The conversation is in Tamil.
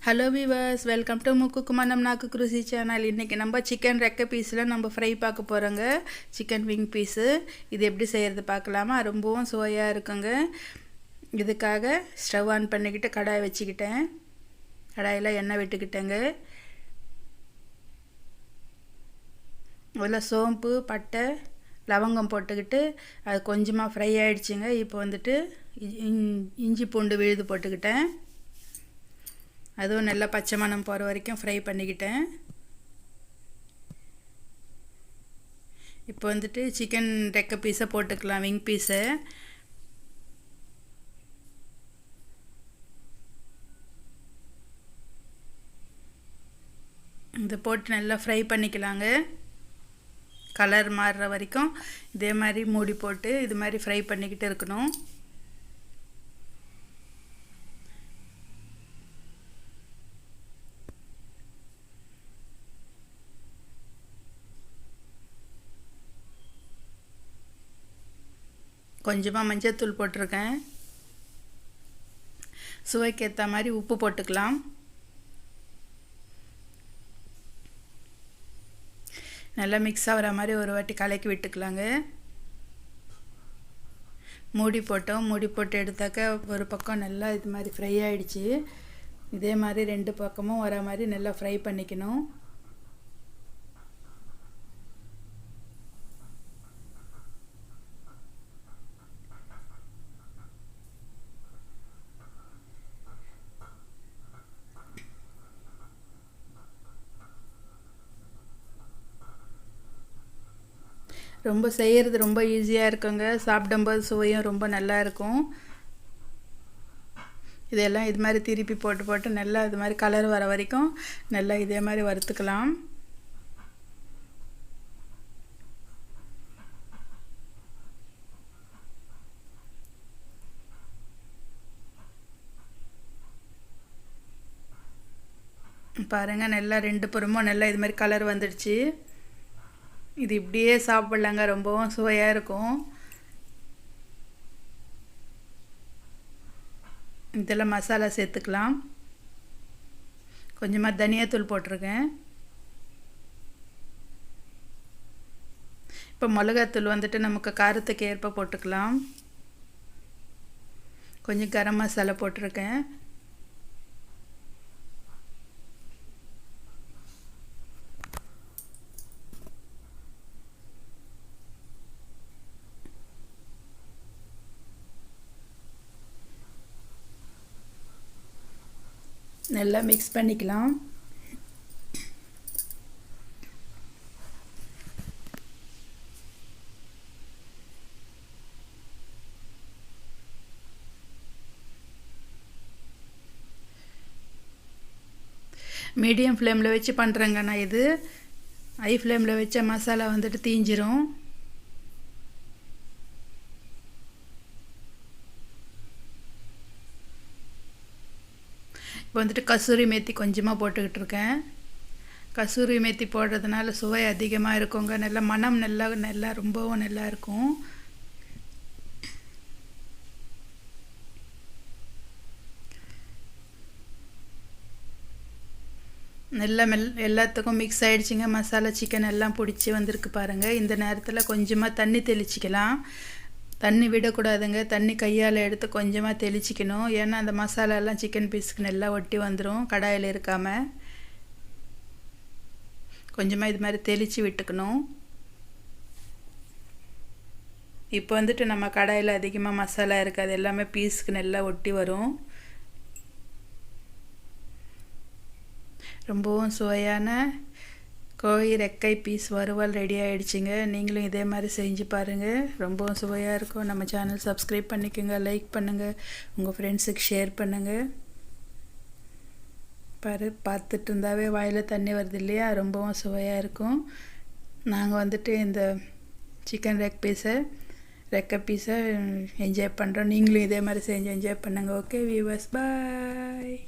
ஹலோ வீவர்ஸ், வெல்கம் டு முக்குக்குமனம் நாக்கு குருசி சேனல். இன்றைக்கி நம்ம சிக்கன் ரெக்க பீஸில் நம்ம ஃப்ரை பார்க்க போகிறோங்க. சிக்கன் விங் பீஸு இது எப்படி செய்கிறது பார்க்கலாமா? ரொம்பவும் சுவையாக இருக்குங்க. இதுக்காக ஸ்டவ் ஆன் பண்ணிக்கிட்டு கடாய் வச்சுக்கிட்டேன். கடாயில் எண்ணெய் விட்டுக்கிட்டேங்க. அதில் சோம்பு, பட்டை, லவங்கம் போட்டுக்கிட்டு அது கொஞ்சமாக ஃப்ரை ஆகிடுச்சிங்க. இப்போ வந்துட்டு இஞ்சி பூண்டு விழுது போட்டுக்கிட்டேன். அதுவும் நல்லா பச்சை மணம் போகிற வரைக்கும் ஃப்ரை பண்ணிக்கிட்டேன். இப்போ வந்துட்டு சிக்கன் ரெக்க பீஸை போட்டுக்கலாம், விங் பீஸை. இதை போட்டு நல்லா ஃப்ரை பண்ணிக்கலாங்க. கலர் மாறுற வரைக்கும் இதே மாதிரி மூடி போட்டு இது மாதிரி ஃப்ரை பண்ணிக்கிட்டு இருக்கணும். கொஞ்சமாக மஞ்சள்தூள் போட்டிருக்கேன். சுவைக்கு ஏற்ற மாதிரி உப்பு போட்டுக்கலாம். நல்லா மிக்ஸ் ஆகிற மாதிரி ஒரு வாட்டி கலக்கி விட்டுக்கலாங்க. மூடி போட்டோம். மூடி போட்டு எடுத்தாக்க ஒரு பக்கம் நல்லா இது மாதிரி ஃப்ரை ஆகிடுச்சு. இதே மாதிரி ரெண்டு பக்கமும் வர மாதிரி நல்லா ஃப்ரை பண்ணிக்கணும். ரொம்ப செய்கிறது ரொம்ப ஈஸியாக இருக்குங்க. சாப்பிடும்போது சுவையும் ரொம்ப நல்லா இருக்கும். இதெல்லாம் இது மாதிரி திருப்பி போட்டு போட்டு நல்லா இது மாதிரி கலர் வர வரைக்கும் நல்லா இதே மாதிரி வறுத்துக்கலாம். பாருங்கள், நல்லா ரெண்டு புறமும் நல்லா இது மாதிரி கலர் வந்துடுச்சு. இது இப்படியே சாப்பிட்லாங்க, ரொம்பவும் சுவையாக இருக்கும். இதெல்லாம் மசாலா சேர்த்துக்கலாம். கொஞ்சமாக தனியாத்தூள் போட்டிருக்கேன். இப்போ மிளகாத்தூள் வந்துட்டு நமக்கு காரத்துக்கு ஏற்ப போட்டுக்கலாம். கொஞ்சம் கரம் மசாலா போட்டிருக்கேன். நல்லா மிக்ஸ் பண்ணிக்கலாம். மீடியம் ஃப்ளேமில் வச்சு பண்ணுறேங்க நான். இது ஹை ஃப்ளேமில் வச்ச மசாலா வந்துட்டு தீஞ்சிரும். இப்போ வந்துட்டு கசூரி மேத்தி கொஞ்சமாக போட்டுக்கிட்டு இருக்கேன். கசூரி மேத்தி போடுறதுனால சுவை அதிகமாக இருக்குங்க. நல்லா மனம் நல்லா ரொம்பவும் நல்லா இருக்கும். நல்லா எல்லாத்துக்கும் மிக்ஸ் ஆகிடுச்சிங்க. மசாலா சிக்கன் எல்லாம் பிடிச்சி வந்திருக்கு பாருங்கள். இந்த நேரத்தில் கொஞ்சமாக தண்ணி தெளிச்சிக்கலாம். தண்ணி விடக்கூடாதுங்க. தண்ணி கையால் எடுத்து கொஞ்சமாக தெளிச்சிக்கணும். ஏன்னா அந்த மசாலாலாம் சிக்கன் பீஸுக்கு நல்லா ஒட்டி வந்துடும் கடாயில் இருக்காமல். கொஞ்சமாக இது மாதிரி தெளித்து விட்டுக்கணும். இப்போ வந்துட்டு நம்ம கடாயில் அதிகமாக மசாலா இருக்குது, அது எல்லாமே பீஸுக்கு நல்லா ஒட்டி வரும். ரொம்பவும் சுவையான கோழி ரெக்கை பீஸ் வறுவல் ரெடி ஆகிடுச்சிங்க. நீங்களும் இதே மாதிரி செஞ்சு பாருங்கள், ரொம்பவும் சுவையாக இருக்கும். நம்ம சேனல் சப்ஸ்கிரைப் பண்ணிக்கோங்க, லைக் பண்ணுங்கள், உங்கள் ஃப்ரெண்ட்ஸுக்கு ஷேர் பண்ணுங்கள். பார்த்துட்டு இருந்தாவே வாயில் தண்ணி வருது இல்லையா? ரொம்பவும் சுவையாக இருக்கும். நாங்கள் வந்துட்டு இந்த சிக்கன் ரெக்கை பீஸை என்ஜாய் பண்ணுறோம். நீங்களும் இதே மாதிரி செஞ்சு என்ஜாய் பண்ணுங்கள். ஓகே வீவர்ஸ், பாய்.